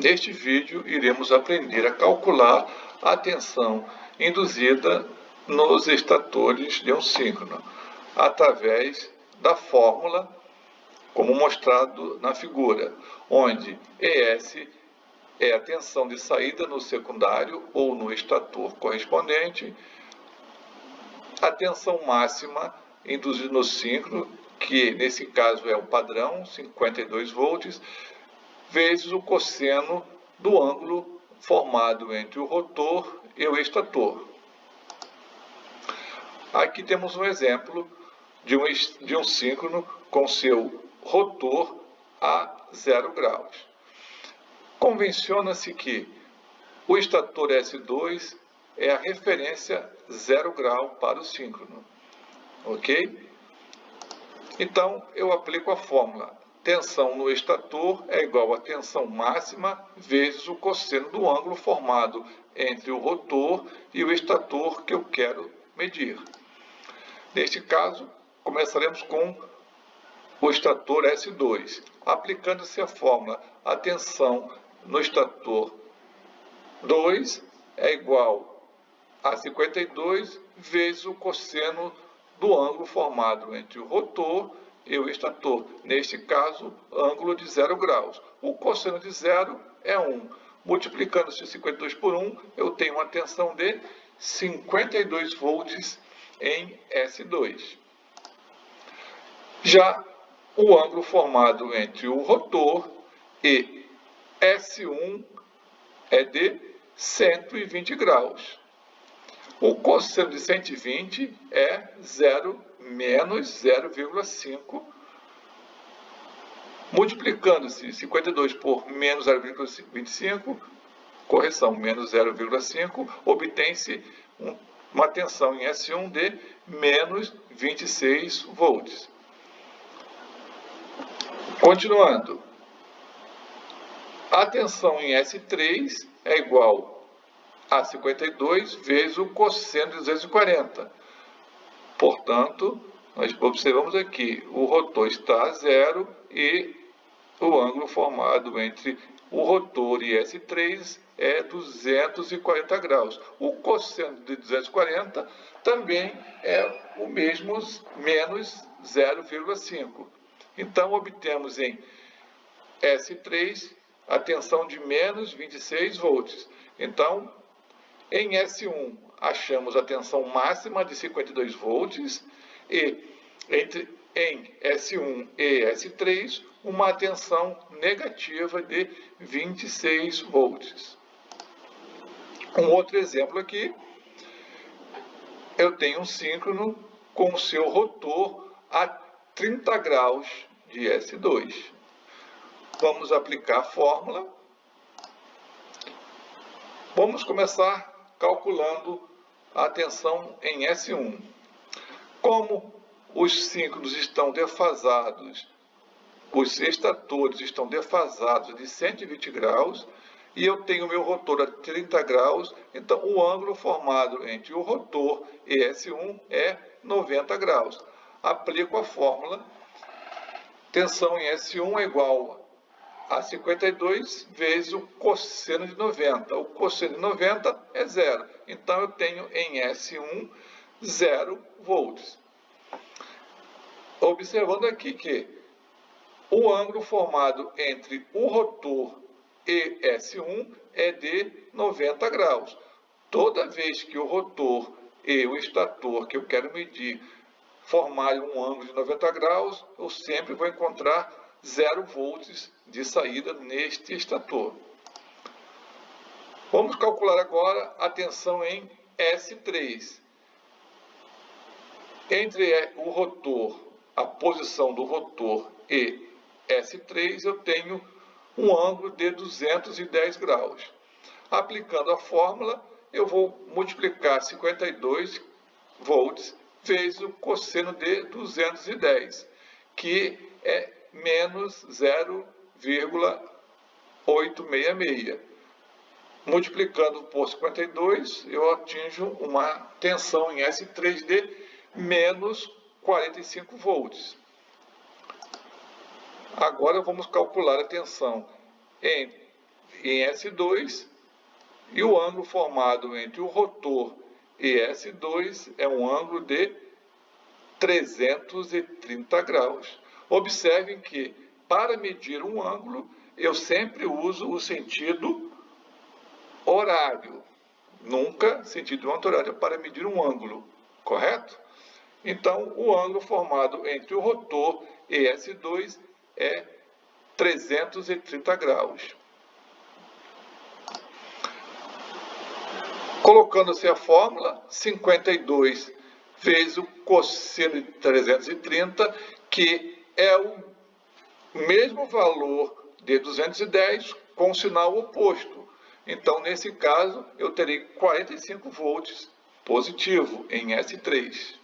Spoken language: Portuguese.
Neste vídeo, iremos aprender a calcular a tensão induzida nos estatores de um síncrono, através da fórmula, como mostrado na figura, onde ES é a tensão de saída no secundário ou no estator correspondente, a tensão máxima induzida no síncrono, que nesse caso é o padrão, 52 volts, vezes o cosseno do ângulo formado entre o rotor e o estator. Aqui temos um exemplo de um síncrono com seu rotor a 0 graus. Convenciona-se que o estator S2 é a referência 0 grau para o síncrono, ok? Então, eu aplico a fórmula. Tensão no estator é igual a tensão máxima vezes o cosseno do ângulo formado entre o rotor e o estator que eu quero medir. Neste caso, começaremos com o estator S2. Aplicando-se a fórmula, a tensão no estator 2 é igual a 52 vezes o cosseno do ângulo formado entre o rotor e o estator, neste caso, ângulo de 0 graus. O cosseno de 0 é 1. Multiplicando-se 52 por 1, eu tenho uma tensão de 52 volts em S2. Já o ângulo formado entre o rotor e S1 é de 120 graus. O cosseno de 120 é 0 menos 0,5. Multiplicando-se 52 por menos 0,25, correção, menos 0,5, obtém-se uma tensão em S1 de menos 26 volts. Continuando, a tensão em S3 é igual a 52 vezes o cosseno de 240. Portanto, nós observamos aqui, o rotor está a 0 e o ângulo formado entre o rotor e S3 é 240 graus. O cosseno de 240 também é o mesmo, menos 0,5. Então, obtemos em S3 a tensão de menos 26 volts. Então, em S1, achamos a tensão máxima de 52 volts e em S1 e S3, uma tensão negativa de 26 volts. Um outro exemplo aqui, eu tenho um síncrono com seu rotor a 30 graus de S2. Vamos aplicar a fórmula. Vamos começar calculando a tensão em S1. Como os síncronos estão defasados, os estatores estão defasados de 120 graus, e eu tenho meu rotor a 30 graus, então o ângulo formado entre o rotor e S1 é 90 graus. Aplico a fórmula, tensão em S1 é igual a 52 vezes o cosseno de 90. O cosseno de 90 é 0. Então, eu tenho em S1 0 volts. Observando aqui que o ângulo formado entre o rotor e S1 é de 90 graus. Toda vez que o rotor e o estator que eu quero medir formarem um ângulo de 90 graus, eu sempre vou encontrar 0 volts de saída neste estator. Vamos calcular agora a tensão em S3. Entre o rotor, a posição do rotor e S3, eu tenho um ângulo de 210 graus. Aplicando a fórmula, eu vou multiplicar 52 volts vezes o cosseno de 210, que é menos 0,866. Multiplicando por 52, eu atinjo uma tensão em S3 de menos 45 volts. Agora vamos calcular a tensão em em S2 e o ângulo formado entre o rotor e S2 é um ângulo de 330 graus. Observem que, para medir um ângulo, eu sempre uso o sentido horário, nunca sentido anti-horário para medir um ângulo, correto? Então, o ângulo formado entre o rotor e S2 é 330 graus. Colocando-se a fórmula, 52 vezes o cosseno de 330, que é o mesmo valor de 210 com o sinal oposto. Então, nesse caso, eu terei 45 volts positivo em S3.